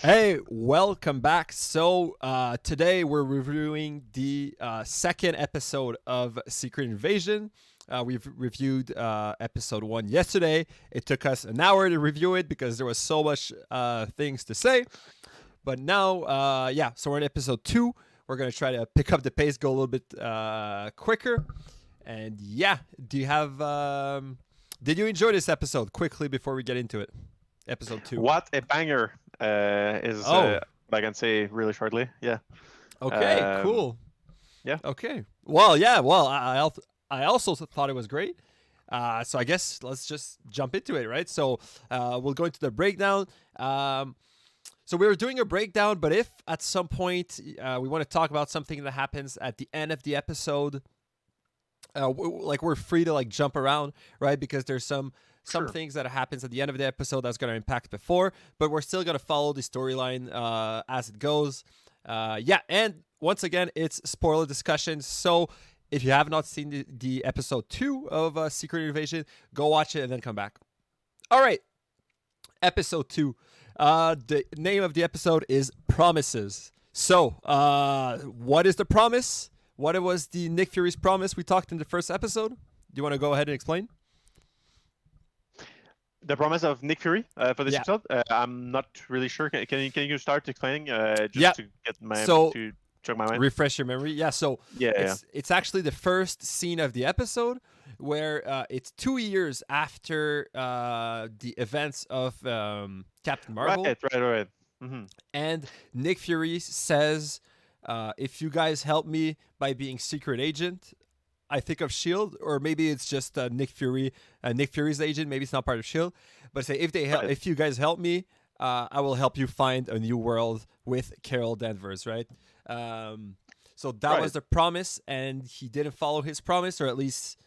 Hey, welcome back. So, today we're reviewing the second episode of Secret Invasion. We've reviewed episode 1 yesterday. It took us an hour to review it because there was so much things to say. But now, so we're in episode 2. We're going to try to pick up the pace, go a little bit quicker. And yeah, did you enjoy this episode quickly before we get into it? Episode 2. What a banger is what I can say really shortly. Yeah. Okay, cool. Yeah. Okay. Well, yeah. Well, I also thought it was great. So I guess let's just jump into it, right? So we'll go into the breakdown. So we were doing a breakdown, but if at some point we want to talk about something that happens at the end of the episode, we're free to jump around, right? Because there's some Sure. things that happens at the end of the episode that's going to impact before, but we're still going to follow the storyline as it goes. And once again, it's spoiler discussion. So if you have not seen the episode 2 of Secret Invasion, go watch it and then come back. All right, episode 2. The name of the episode is Promises. So what is the promise? What was the Nick Fury's promise we talked in the first episode? Do you want to go ahead and explain? The promise of Nick Fury for this Yeah. episode. I'm not really sure. Can you start explaining to get to jog my mind? Refresh your memory. Yeah. So Yeah. it's actually the first scene of the episode where it's 2 years after the events of Captain Marvel. Right. Mm-hmm. And Nick Fury says, if you guys help me by being secret agent, I think of Shield, or maybe it's just Nick Fury's agent. Maybe it's not part of Shield, but say if you guys help me, I will help you find a new world with Carol Danvers, right? So that was the promise, and he didn't follow his promise, or at least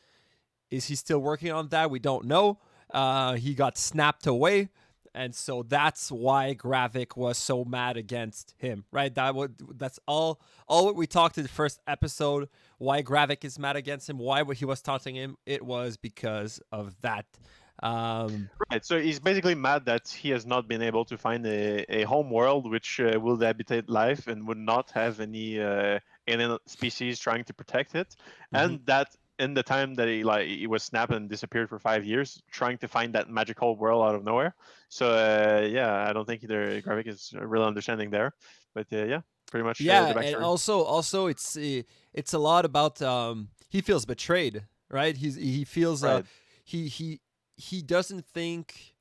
is he still working on that? We don't know. He got snapped away. And so that's why Gravik was so mad against him, right? That's all what we talked in the first episode. Why Gravik is mad against him, why he was taunting him, it was because of that. Right. So he's basically mad that he has not been able to find a home world which will habitate life and would not have any alien species trying to protect it, and that in the time that he was snapped and disappeared for 5 years, trying to find that magical world out of nowhere. So I don't think either Gravik is really understanding there, but pretty much. Yeah, the backstory. and also it's a lot about he feels betrayed, right? He feels Right. he doesn't think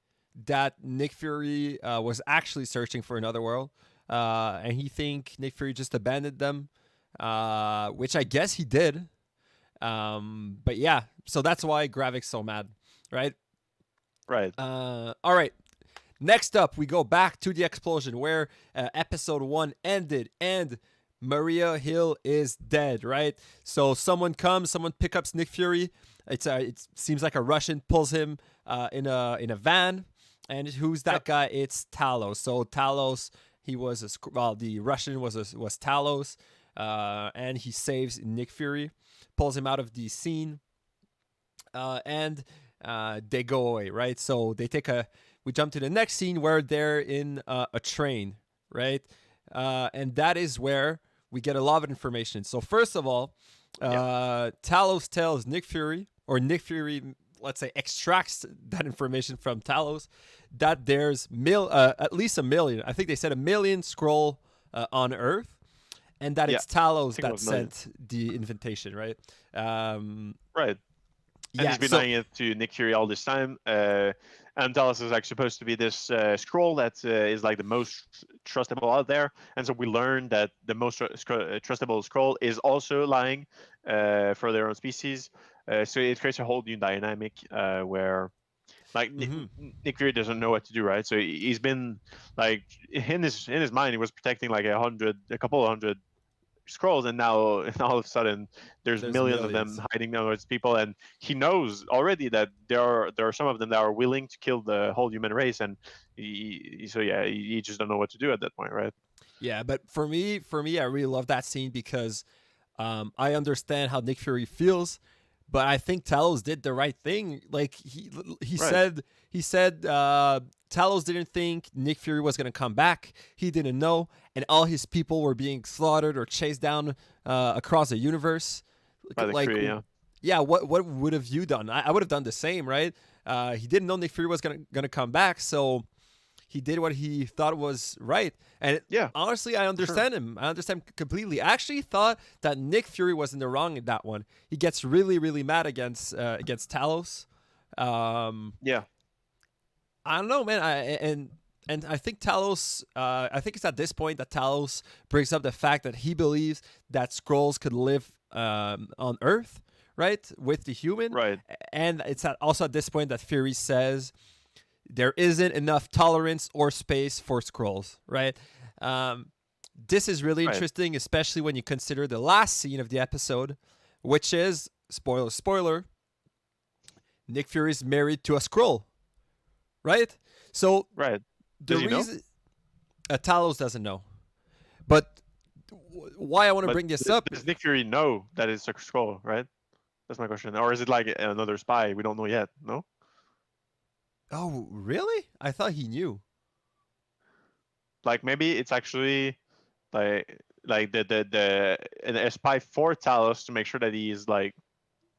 that Nick Fury was actually searching for another world, and he think Nick Fury just abandoned them, which I guess he did. But yeah, so that's why Gravik's so mad, right? Right. All right. Next up, we go back to the explosion where episode 1 ended, and Maria Hill is dead, right? So someone pick up Nick Fury. It seems like a Russian pulls him in a van, and who's that guy? It's Talos. So Talos, he was the Russian was Talos, and he saves Nick Fury, pulls him out of the scene, and they go away, right? So we jump to the next scene where they're in a train, right? And that is where we get a lot of information. So first of all, Talos tells Nick Fury, or Nick Fury, let's say, extracts that information from Talos, that there's at least 1 million. I think they said 1 million Skrull on Earth, and that it's Talos that sent the invitation, right? Right. And he's been denying it to Nick Fury all this time. And Talos is supposed to be this scroll that is the most trustable out there. And so we learned that the most trustable scroll is also lying for their own species. So it creates a whole new dynamic where Nick Fury doesn't know what to do, right? So he's been in his mind, he was protecting a couple of hundred scrolls, and now all of a sudden there's millions of them hiding amongst people, and he knows already that there are some of them that are willing to kill the whole human race, and he just don't know what to do at that point, right? Yeah, but for me, I really love that scene because I understand how Nick Fury feels, but I think Talos did the right thing. Like he said Talos didn't think Nick Fury was gonna come back. He didn't know, and all his people were being slaughtered or chased down across the universe. By the Like, crew, yeah. yeah, what would have you done? I would have done the same, right? He didn't know Nick Fury was gonna come back, so he did what he thought was right. And Yeah, honestly, I understand him. I understand completely. I actually thought that Nick Fury was in the wrong in that one. He gets really, really mad against Talos. yeah, I don't know, man. And I think Talos. I think it's at this point that Talos brings up the fact that he believes that Skrulls could live on Earth, right, with the human. right. And it's also at this point that Fury says there isn't enough tolerance or space for Skrulls, right? This is really Right. interesting, especially when you consider the last scene of the episode, which is spoiler. Nick Fury is married to a Skrull, right? So Right. the Does he know? reason Talos doesn't know, but why I want to But bring this up? does Nick Fury know that it's a Skrull, right? That's my question. Or is it like another spy? We don't know yet. No. Oh, really? I thought he knew. Like maybe it's actually like a spy for Talos to make sure that he's like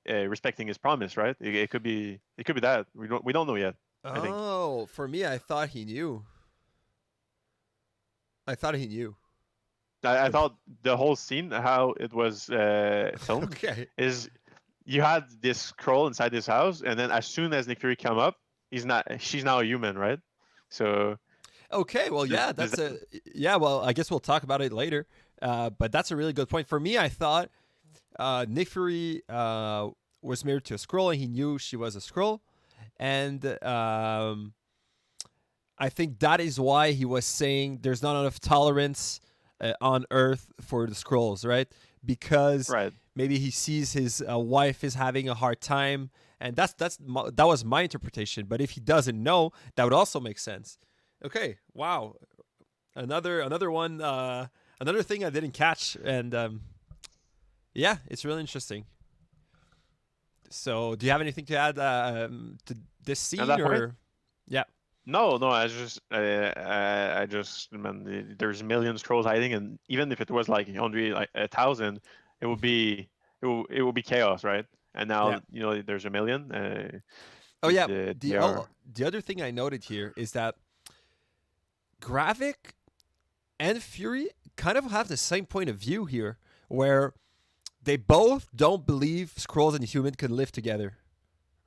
respecting his promise, right? It could be that we don't know yet. I think. Oh, for me, I thought he knew. I thought he knew. I thought the whole scene, how it was filmed, Okay. is you had this scroll inside this house, and then as soon as Nick Fury come up, she's now a human, right? So Okay. Well, yeah, does that's that, yeah. Well, I guess we'll talk about it later. But that's a really good point. For me, I thought Nick Fury was married to a Skrull, and he knew she was a Skrull, and I think that is why he was saying there's not enough tolerance on Earth for the Skrulls, right? Because right? maybe he sees his wife is having a hard time, and that was my interpretation. But if he doesn't know, that would also make sense. Okay, wow, another one, another thing I didn't catch, and yeah, it's really interesting. So, do you have anything to add to this At scene, that point, or yeah? no, no. I just man, there's millions trolls hiding, and even if it was like only like 1,000, it would be chaos, right? And Yeah. now there's a million. Oh yeah. They are The other thing I noted here is that Gravik and Fury kind of have the same point of view here, where they both don't believe Skrulls and human can live together,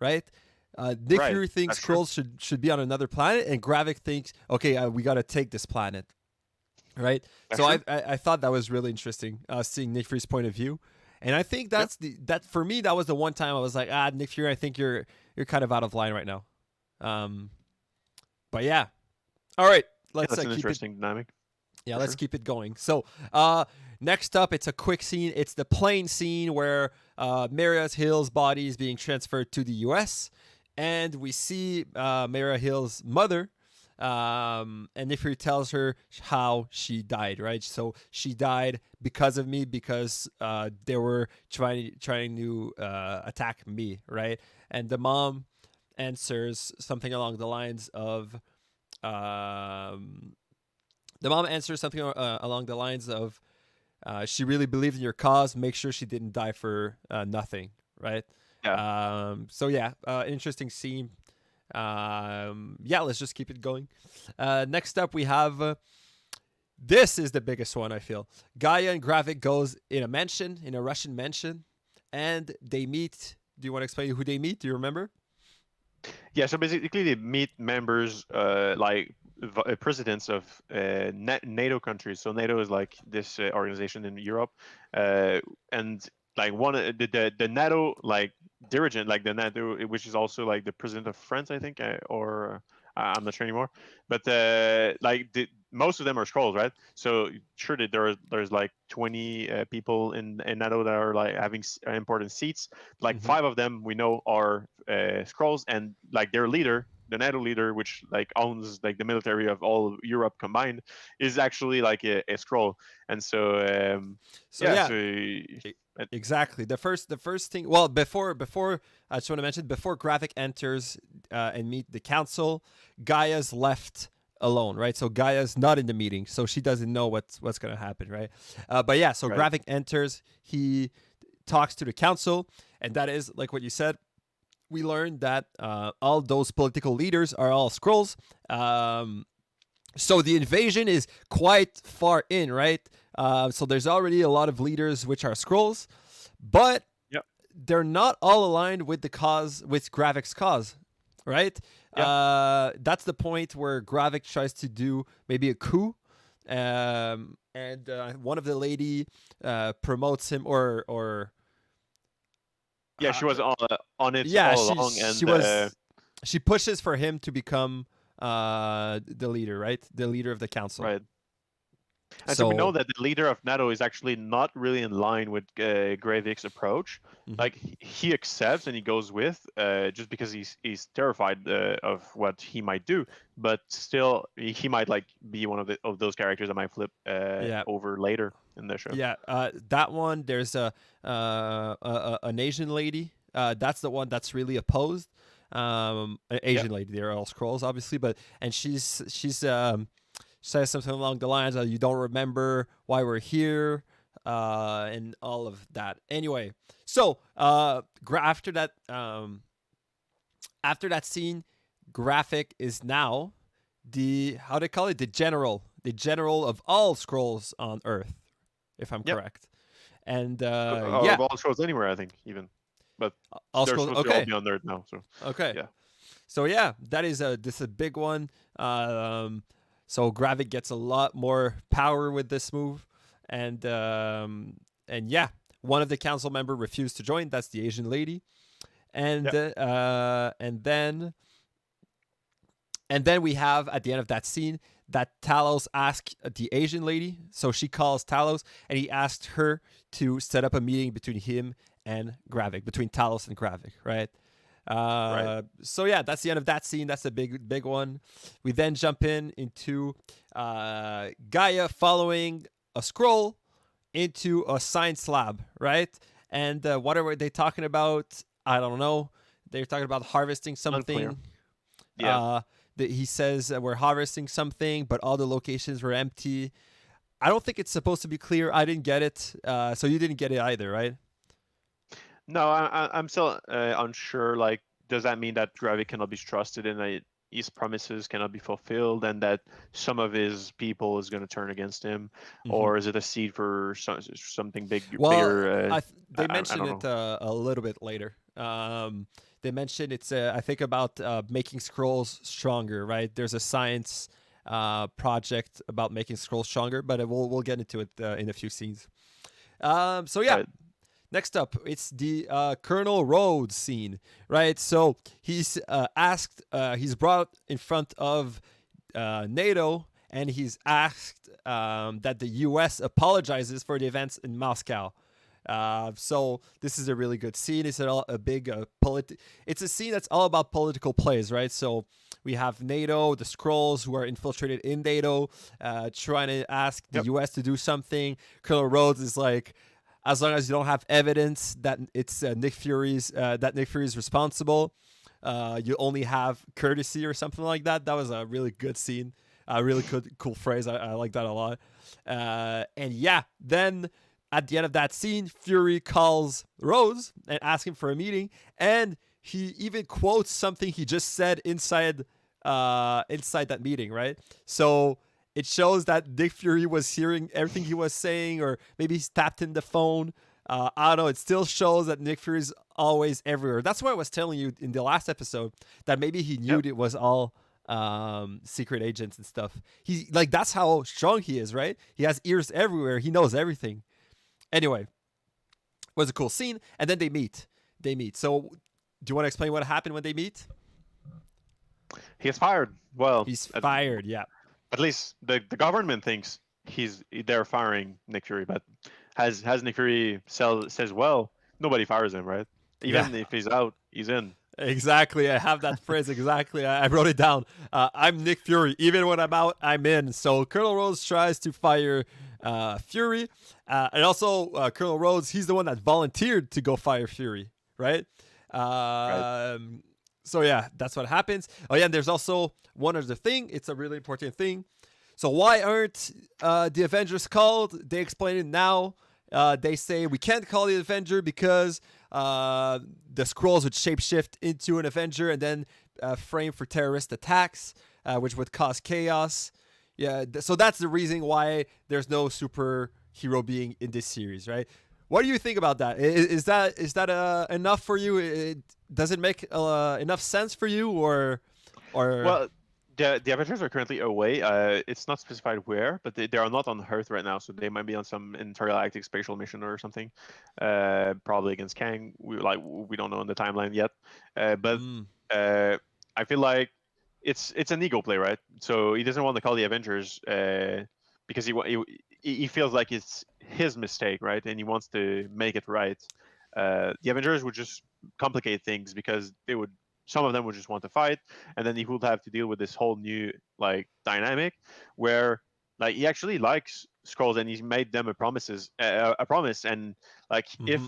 right? Nick right. Fury thinks That's true. Skrulls should be on another planet, and Gravik thinks, okay, we got to take this planet, right? That's So true. I thought that was really interesting, seeing Nick Fury's point of view, and I think Yep. that for me that was the one time I was like, Nick Fury, I think you're kind of out of line right now. Um, but yeah, all right, Yeah, let's that's an keep it. interesting dynamic. Yeah, For let's sure. keep it going. So, next up, it's a quick scene. It's the plane scene where Maria Hill's body is being transferred to the U.S. And we see Maria Hill's mother, and Nick Fury tells her how she died. Right, so she died because of me, because they were trying to attack me. Right, and the mom answers something along the lines of. Um, the mom answers something along the lines of, "She really believed in your cause. Make sure she didn't die for nothing." Right. Yeah. So yeah, interesting scene. Yeah, let's just keep it going. Next up, we have this is the biggest one. I feel Gaia and Gravik goes in a Russian mansion, and they meet. Do you want to explain who they meet? Do you remember? Yeah, so basically they meet members like presidents of NATO countries. So NATO is like this organization in Europe, and like one the NATO like dirigent, like the NATO, which is also like the president of France, I think, or I'm not sure anymore. But most of them are scrolls, right? So sure that there's like 20 people in NATO that are like having important seats. Like Mm-hmm. 5 of them we know are scrolls, and like their leader, the NATO leader, which like owns like the military of all of Europe combined, is actually like a scroll. And so So yeah, yeah, so exactly. The first thing. Well, before I just want to mention, before Gravik enters and meet the council. Gaia's left alone, right? So Gaia's not in the meeting, so she doesn't know what's going to happen, right? But yeah, so Right. Gravik enters. He talks to the council, and that is like what you said. We learned that all those political leaders are all Skrulls. So the invasion is quite far in, right? So there's already a lot of leaders which are Skrulls, but Yep. they're not all aligned with the cause, with Gravik's cause, right? Yeah. That's the point where Gravik tries to do maybe a coup, and one of the lady promotes him, or Yeah, she was on it yeah, all along, and she pushes for him to become the leader, right? The leader of the council. right. And so we know that the leader of NATO is actually not really in line with Greivik's approach. Like he accepts and he goes with just because he's terrified of what he might do, but still he might like be one of those characters that might flip over later in the show. Yeah, that one. There's an Asian lady. That's the one that's really opposed. An Asian lady. They're all Skrulls, obviously, and she's says something along the lines of, "You don't remember why we're here," and all of that. Anyway, so after that scene, Graphic is now the, how they call it, the general of all Skrulls on Earth, if I'm correct. And of all Skrulls anywhere, I think, even, but all they're Skrulls, supposed to all be on Earth now. So so yeah, that is this is a big one. So Gravik gets a lot more power with this move, and yeah, one of the council member refused to join. That's the Asian lady, and then we have at the end of that scene that Talos asked the Asian lady. So she calls Talos, and he asked her to set up a meeting between him and Gravik, between Talos and Gravik, right? So yeah, that's the end of that scene. That's a big one. We then jump into Gaia following a Skrull into a science lab, right? And what are they talking about? I don't know. They're talking about harvesting something. Unclear. Yeah. He says we're harvesting something, but all the locations were empty. I don't think it's supposed to be clear. I didn't get it. So you didn't get it either, right? No, I'm still unsure. Like, does that mean that Gravik cannot be trusted and that his promises cannot be fulfilled, and that some of his people is going to turn against him, or is it a seed for something bigger? They mentioned it a little bit later. They mentioned it's I think about making Skrulls stronger, right? There's a science project about making Skrulls stronger, but we'll get into it in a few scenes. So yeah. Right. Next up, it's the Colonel Rhodes scene, right? So he's asked, he's brought in front of NATO, and he's asked that the U.S. apologizes for the events in Moscow. So this is a really good scene. It's a big it's a scene that's all about political plays, right? So we have NATO, the Skrulls who are infiltrated in NATO, trying to ask the U.S. to do something. Colonel Rhodes is like, as long as you don't have evidence that it's Nick Fury's responsible, you only have courtesy or something like that. That was a really good scene, a really cool phrase. I like that a lot. And yeah, then at the end of that scene, Fury calls Rose and asks him for a meeting, and he even quotes something he just said inside that meeting, right? So it shows that Nick Fury was hearing everything he was saying, or maybe he's tapped in the phone. I don't know. It still shows that Nick Fury's always everywhere. That's why I was telling you in the last episode that maybe he knew it was all secret agents and stuff. That's how strong he is, right? He has ears everywhere. He knows everything. Anyway, it was a cool scene. And then they meet. So do you want to explain what happened when they meet? He gets fired. Well, he's fired, yeah. At least the government thinks they're firing Nick Fury, but has Nick Fury says, well, nobody fires him, right? Even if he's out, he's in. Exactly. I have that phrase exactly. I wrote it down. I'm Nick Fury. Even when I'm out, I'm in. So Colonel Rhodes tries to fire Fury. And also Colonel Rhodes, he's the one that volunteered to go fire Fury, right? Right. So yeah, that's what happens. Oh yeah, and there's also one other thing. It's a really important thing. So why aren't the Avengers called? They explain it now. They say we can't call the Avenger because the Skrulls would shapeshift into an Avenger and then frame for terrorist attacks, which would cause chaos. Yeah, so that's the reason why there's no superhero being in this series, right? What do you think about that? Is that enough for you? Does it make enough sense for you, or Well, the Avengers are currently away. It's not specified where, but they are not on Earth right now, so they might be on some intergalactic spatial mission or something. Probably against Kang. We don't know in the timeline yet. But Mm, I feel like it's an ego play, right? So he doesn't want to call the Avengers because he feels like it's his mistake, right? And he wants to make it right. The Avengers would just complicate things because some of them would just want to fight, and then he would have to deal with this whole new like dynamic where like he actually likes Skrulls and he's made them a promise, and like mhm. if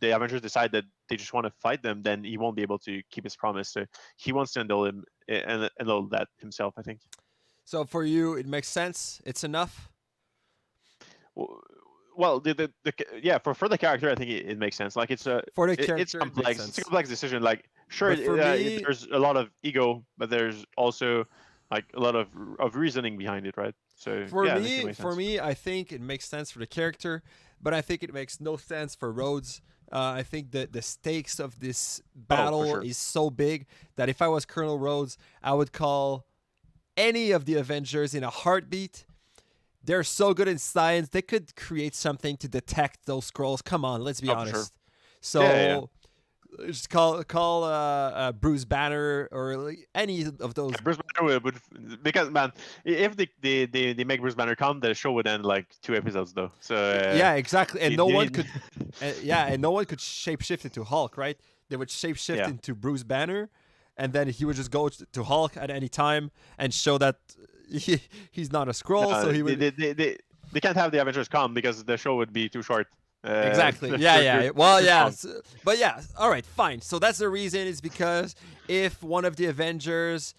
the Avengers decide that they just want to fight them, then he won't be able to keep his promise. So he wants to handle that himself, I think. So for you, it makes sense. It's enough Well, yeah, for the character, I think it makes sense. Like for the it's character. It makes complex. It's a sense. complex decision. Like sure, But for me, there's a lot of ego, but there's also like a lot of reasoning behind it, right? So for yeah, I think it me, makes for sense. me, I think it makes sense for the character, but I think it makes no sense for Rhodes. I think that the stakes of this Oh, for battle sure. is so big that if I was Colonel Rhodes, I would call any of the Avengers in a heartbeat. They're so good in science; they could create something to detect those scrolls. Come on, let's be Oh, for sure. honest. Yeah, yeah, yeah. So just call Bruce Banner or like any of those. Bruce Banner because man, if they make Bruce Banner come, the show would end like 2 episodes though. So Yeah, exactly. And you no one need could, and no one could shapeshift into Hulk, right? They would shapeshift yeah. into Bruce Banner, and then he would just go to Hulk at any time and show that he's not a scroll. So No, he would they can't have the Avengers come because the show would be too short. exactly. Yeah, yeah. Well, yeah. But yeah. All right, fine. So that's the reason. Is because if one of the Avengers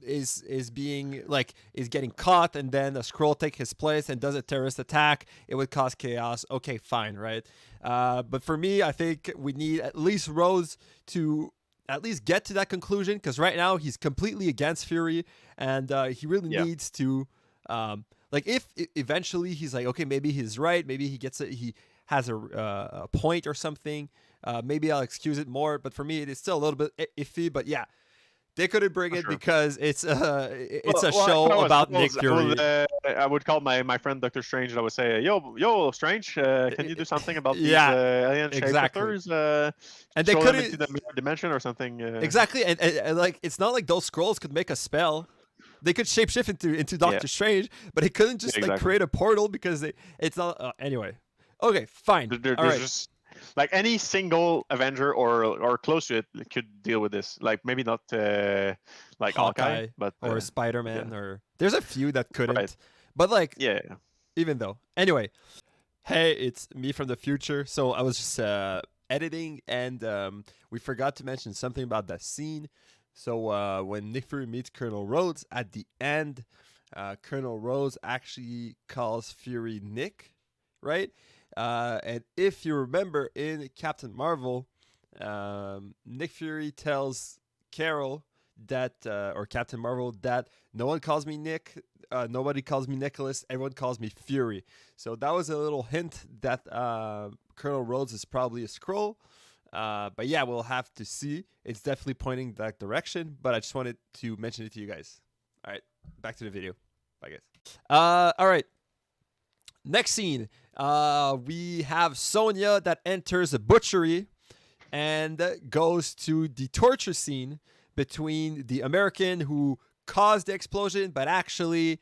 is being like is getting caught and then a scroll take his place and does a terrorist attack, it would cause chaos. Okay, fine, right? But for me, I think we need at least Rose to at least get to that conclusion because right now he's completely against Fury and he really Yeah. needs to like if eventually he's like okay maybe he's right, maybe he has a point or something, maybe I'll excuse it more, but for me it is still a little bit iffy. But yeah, they couldn't bring For it sure. because it's a Well, if show I was about Nick Skrulls, Fury. I would call my friend Doctor Strange and I would say, yo, Strange, can you do something about these Yeah, alien exactly. shapeshifters? And they Throw them into couldn't the mirror dimension or something? exactly, and like it's not like those scrolls could make a spell. They could shapeshift into Yeah, Doctor Strange, but it couldn't yeah, just like exactly. create a portal because it's not anyway. Okay, fine. All There's right. just like any single Avenger or close to it could deal with this. Like maybe not like Hawkeye, Hawkeye but or yeah, Spider-Man or there's a few that right. couldn't. But like Yeah, yeah. even though. Anyway, hey, it's me from the future. So I was just editing and we forgot to mention something about that scene. So when Nick Fury meets Colonel Rhodes at the end, Colonel Rhodes actually calls Fury Nick, right? And if you remember in Captain Marvel, Nick Fury tells Carol that, or Captain Marvel, that no one calls me Nick, nobody calls me Nicholas, everyone calls me Fury. So that was a little hint that Colonel Rhodes is probably a Skrull. But yeah, we'll have to see. It's definitely pointing that direction, but I just wanted to mention it to you guys. All right, back to the video, I guess. All right. Next scene, we have Sonya that enters a butchery and goes to the torture scene between the American who caused the explosion, but actually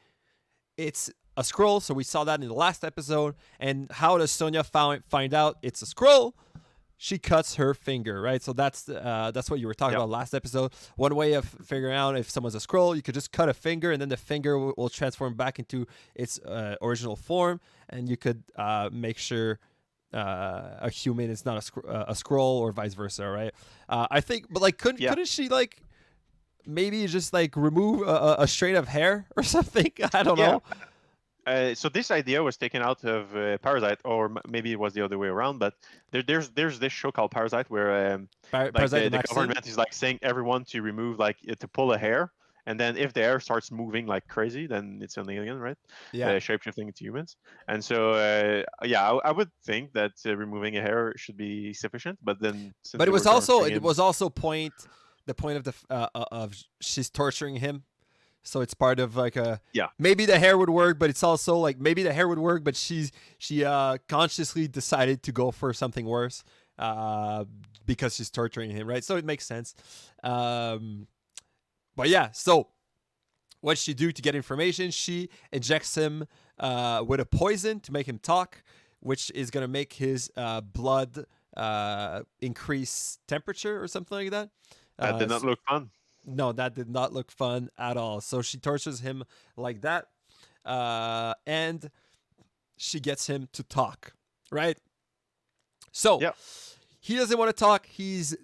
it's a Skrull. So we saw that in the last episode. And how does Sonya find out it's a Skrull? She cuts her finger, right? So that's what you were talking Yep. about last episode. One way of figuring out if someone's a Skrull, you could just cut a finger, and then the finger will transform back into its original form, and you could make sure a human is not a scroll, or vice versa, right? I think, but like, couldn't she like maybe just like remove a strand of hair or something? I don't Yeah. know. So this idea was taken out of Parasite, or maybe it was the other way around. But there's this show called Parasite where like Parasite the the Maxim. government is like saying everyone to remove like to pull a hair, and then if the hair starts moving like crazy, then it's an alien, right? Yeah, Shapeshifting into humans. And so yeah, I would think that removing a hair should be sufficient. But then since but they were torturing it him, was also the point of of she's torturing him. So it's part of like a yeah, maybe the hair would work, but it's also like maybe the hair would work, but she consciously decided to go for something worse because she's torturing him, right? So it makes sense. But yeah, so what she do to get information? She injects him with a poison to make him talk, which is gonna make his blood increase temperature or something like that. that did not look fun. No, that did not look fun at all. So she tortures him like that, and she gets him to talk, right? So Yeah, he doesn't want to talk. He's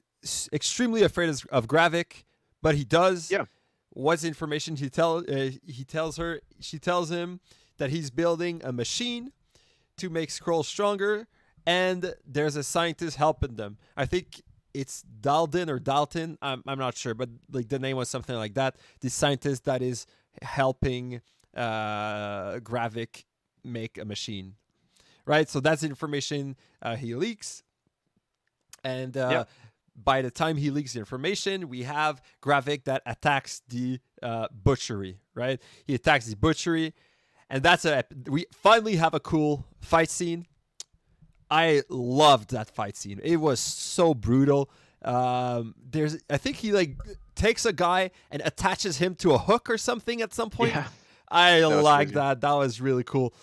extremely afraid of Gravik, but he does. yeah. What's the information he tells her? She tells him that he's building a machine to make Skrulls stronger, and there's a scientist helping them. I think it's Dalton or Dalton. I'm not sure, but like the name was something like that. The scientist that is helping Gravik make a machine, right? So that's the information he leaks, and by the time he leaks the information, we have Gravik that attacks the butchery, right? He attacks the butchery, and we finally have a cool fight scene. I loved that fight scene. It was so brutal. I think he like takes a guy and attaches him to a hook or something at some point. Yeah. I like crazy. that. That was really cool.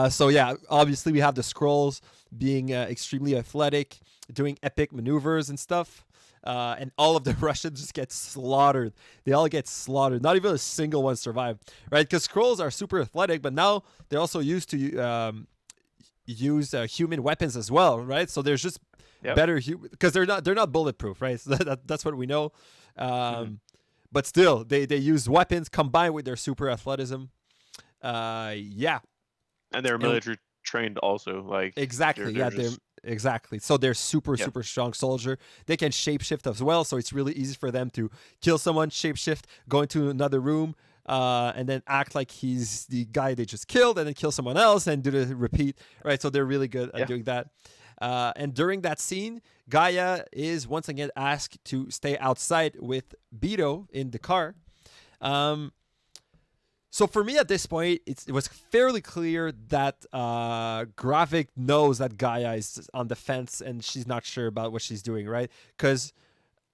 So yeah, obviously we have the Skrulls being extremely athletic, doing epic maneuvers and stuff. And all of the Russians just get slaughtered. They all get slaughtered. Not even a single one survived, right? Because Skrulls are super athletic, but now they're also used to use human weapons as well, right? So there's just better because they're not bulletproof, right? So that's what we know. But still, they use weapons combined with their super athleticism. Yeah, And they're military trained also. Like exactly. They're exactly. So they're super strong soldier. They can shapeshift as well, so it's really easy for them to kill someone, shapeshift, go into another room, and then act like he's the guy they just killed, and then kill someone else and do the repeat. Right. So they're really good at doing that. And during that scene, Gaia is once again asked to stay outside with Beto in the car. So for me at this point, it was fairly clear that Gravik knows that Gaia is on the fence and she's not sure about what she's doing, right? Because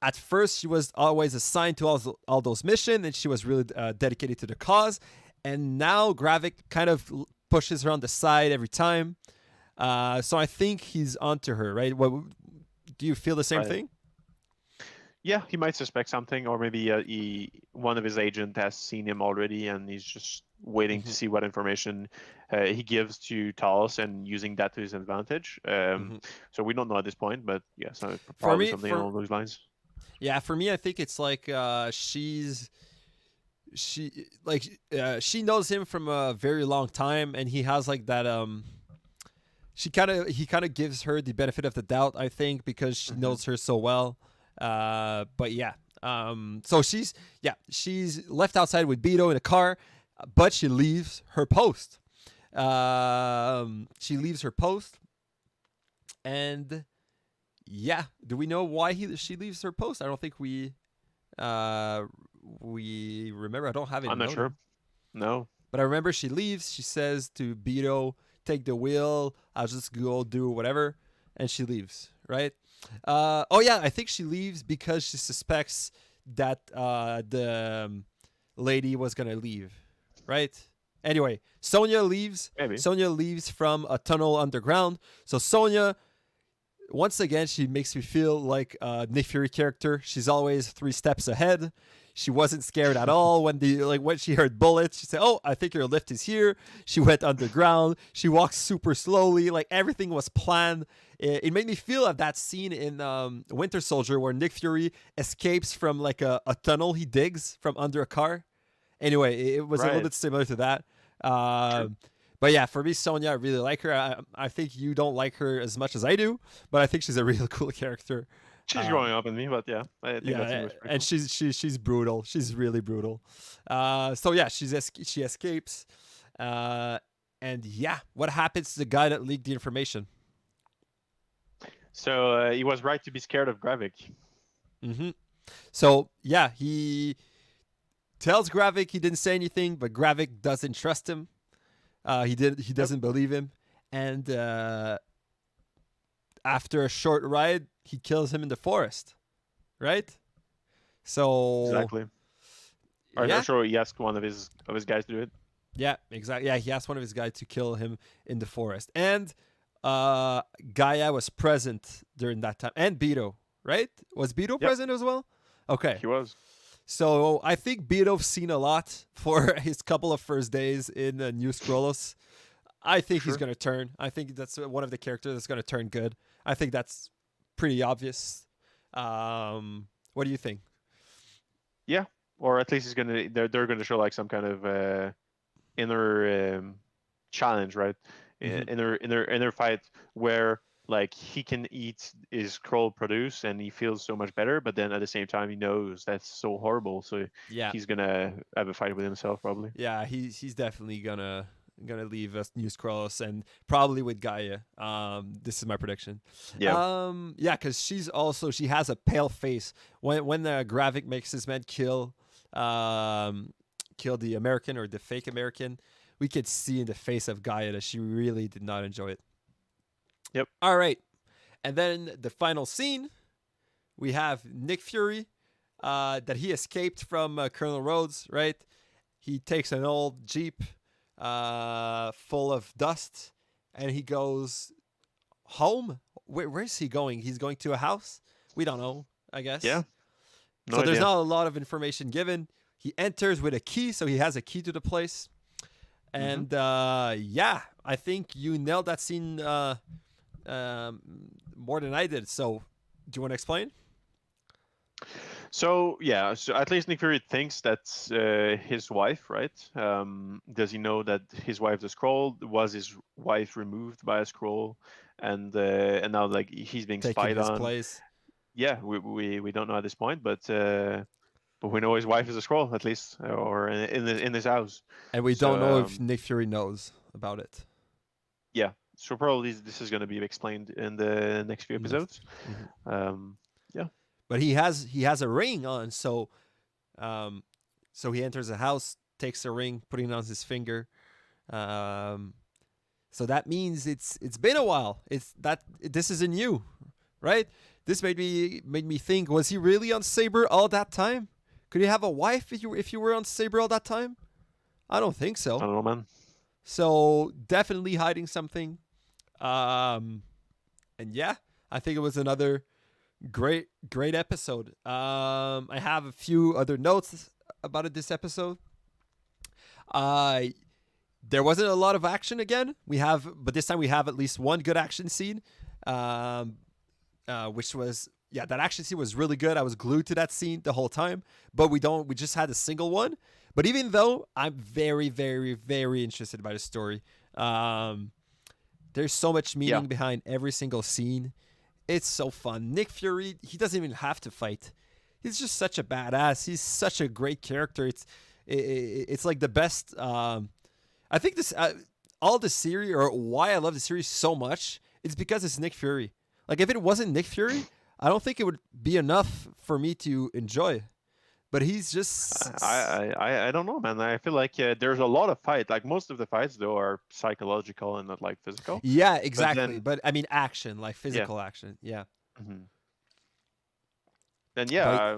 at first she was always assigned to all those missions and she was really dedicated to the cause. And now Gravik kind of pushes her on the side every time. So I think he's onto her, right? Do you feel the same thing? Yeah, he might suspect something, or maybe one of his agents has seen him already, and he's just waiting to see what information he gives to Talos and using that to his advantage. So we don't know at this point, but yeah, so probably something along those lines. Yeah, for me, I think it's like she knows him from a very long time, and he has like that he kind of gives her the benefit of the doubt, I think, because she knows her so well. But yeah, so she's left outside with Beto in a car, but she leaves her post. She leaves her post, and yeah, do we know why she leaves her post? I don't think we remember. I don't have it. I'm not sure. No, but I remember she leaves. She says to Beto, "Take the wheel. I'll just go do whatever," and she leaves. Right. I think she leaves because she suspects that the lady was gonna leave, right? Anyway, Sonia leaves. Maybe. Sonia leaves from a tunnel underground. So Sonia, once again, she makes me feel like a Nick Fury character. She's always 3 steps ahead. She wasn't scared at all when she heard bullets. She said, "Oh, I think your lift is here." She went underground. She walked super slowly. Like everything was planned. It made me feel of that scene in Winter Soldier where Nick Fury escapes from like a tunnel he digs from under a car. Anyway, it was a little Right. bit similar to that. True. But yeah, for me, Sonya, I really like her. I think you don't like her as much as I do, but I think she's a real cool character. She's growing up in me, but yeah, I think that scene Yeah, was pretty and cool. she's brutal. She's really brutal. So yeah, she escapes, and yeah, what happens to the guy that leaked the information? So he was right to be scared of Gravik. hmm So yeah, he tells Gravik he didn't say anything, but Gravik doesn't trust him. He Yep. doesn't believe him, and after a short ride, he kills him in the forest. Right? So Exactly. Or yeah, sure, he asked one of his guys to do it. yeah, exactly. Yeah, he asked one of his guys to kill him in the forest, and Gaia was present during that time, and Beto. Right? Was Beto Yep, present as well? Okay. he was. So I think Beto's seen a lot for his couple of first days in New Skrulls. I think he's Sure. gonna turn. I think that's one of the characters that's gonna turn good. I think that's pretty obvious. What do you think? Yeah, or at least they're gonna show like some kind of inner challenge, right? hmm Inner fight where like he can eat his scroll produce and he feels so much better, but then at the same time he knows that's so horrible, so Yeah, he's gonna have a fight with himself probably. yeah, he's definitely gonna leave us New Skrulls and probably with Gaia. This is my prediction. Yeah. Yeah, because she has a pale face. When Gravik makes his men kill the American or the fake American, we could see in the face of Gaia that she really did not enjoy it. Yep. All right, and then the final scene, we have Nick Fury, that he escaped from Colonel Rhodes. Right, he takes an old jeep full of dust, and he goes home. Where is he going? He's going to a house. We don't know. I Yeah. guess. No So there's idea. not a lot of information given. He enters with a key, so he has a key to the place. hmm And yeah, I think you nailed that scene um, more than I did. So, do you want to explain? So yeah, so at least Nick Fury thinks that's his wife, right? Does he know that his wife the scroll? Was his wife removed by a scroll, and now like he's being Taking spied his on? place, Yeah, we don't know at this point, but we know his wife is a scroll at least, or in his house. and we don't know So if Nick Fury knows about it. yeah, so probably this is going to be explained in the next few Next. episodes. Mhm. Yeah, But he has a ring on, um, so he enters the house, takes a ring, putting it on his finger. Um, so that means it's been a while. It's that this isn't new, right? This made me think: was he really on Saber all that time? Could he have a wife if you were on Saber all that time? I don't think I so. don't know, man. So definitely hiding something. Um, and yeah, I think it was another great episode. I have a few other notes about this episode. Uh, there wasn't a lot of action again. But this time we have at least one good action scene, um, which was that action scene was really good. I was glued to that scene the whole time. But we just had a single one. But even though I'm very, very, very interested by the story, um, there's so much Yeah, meaning behind every single scene. It's so fun. Nick Fury, he doesn't even have to fight. He's just such a badass. He's such a great character. It's like the best. I think this all the series, or why I love the series so much, is because it's Nick Fury. Like if it wasn't Nick Fury, I don't think it would be enough for me to enjoy. But he's just I don't know, man. I feel like there's a lot of fight. Like most of the fights though are psychological and not like physical. yeah, But exactly. then But I mean action, like yeah, physical action. Yeah. hmm then But yeah,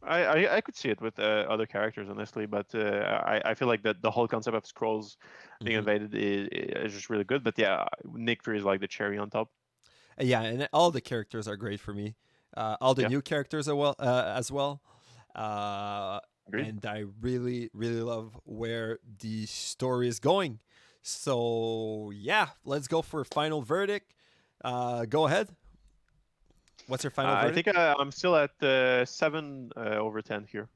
I could see it with other characters honestly. But I feel like that the whole concept of scrolls being mhm. invaded is just really good. But yeah, Nick Fury is like the cherry on top. Yeah, and all the characters are great for me. All the Yeah. new characters are as well. Agreed. And I really, really love where the story is going. So yeah, let's go for a final verdict. Go ahead. What's your final I think verdict? I'm still at 7/10 here.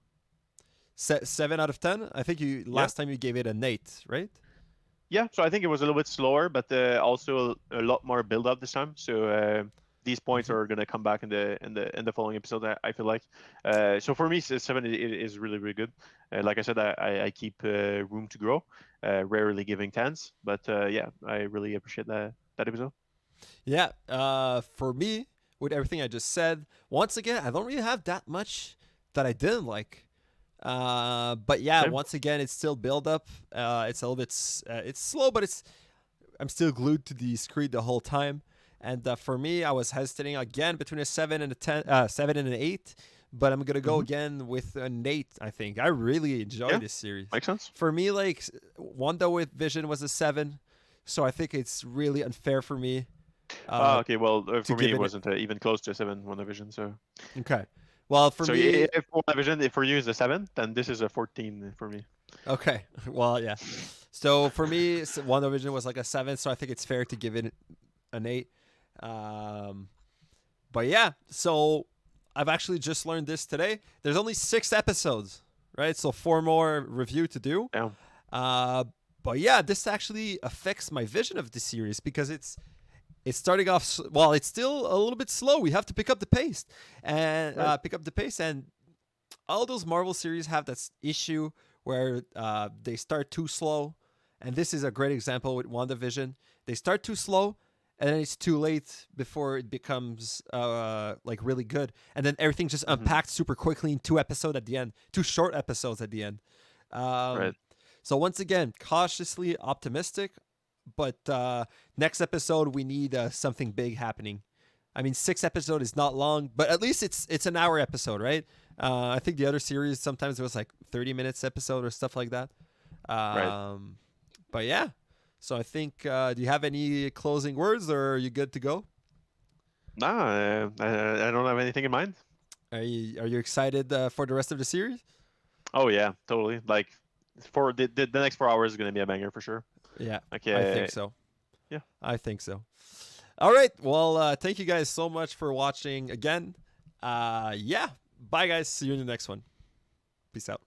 7 out of 10. I think you Yeah. last time you gave it an 8, right? Yeah, so I think it was a little bit slower, but also a lot more build up this time. So these points Mhm. are gonna come back in the following episode. I feel like. So for me, 7 is really really good. Like I said, I keep room to grow. Rarely giving tens, but yeah, I really appreciate that episode. Yeah. For me, with everything I just said, once again, I don't really have that much that I didn't like. But yeah, Same. once again, it's still build up. It's a little bit, it's slow, but I'm still glued to the screen the whole time. And for me, I was hesitating again between a 7 and a 10, 7 and an 8. But I'm gonna go Hmm. again with an 8. I think I really enjoy Yeah, this series. makes sense. For me, like Wanda with Vision was a 7, so I think it's really unfair for me uh, Okay, well, to for me give it it. wasn't even close to 7 WandaVision. So Okay, well for so me, if WandaVision for you is a 7, then this is a 14 for me. okay, well yeah. So for me, WandaVision was like a 7, so I think it's fair to give it an 8. Um, but yeah, so I've actually just learned this today. There's only 6 episodes, right? So 4 more review to do. Yeah. Uh, but yeah, this actually affects my vision of the series because it's starting off well. It's still a little bit slow. We have to pick up the pace and Right. and all those Marvel series have that issue where they start too slow, and this is a great example with WandaVision. They start too slow, and then it's too late before it becomes like really good, and then everything just Hmm. unpacked super quickly in 2 episodes at the end, 2 short episodes at the end. Right. Um, so once again, cautiously optimistic, but next episode we need something big happening. I mean, 6 episode is not long, but at least it's an hour episode, right? I think the other series sometimes it was like 30 minutes episode or stuff like that. Right. But yeah, so I think do you have any closing words, or are you good to go? No, I don't have anything in mind. Are you excited for the rest of the series? Oh yeah, totally. Like for the next 4 hours is gonna be a banger for sure. Yeah, Like I think so. yeah. I think so. All right. Well, thank you guys so much for watching again. Yeah. Bye, guys. See you in the next one. Peace out.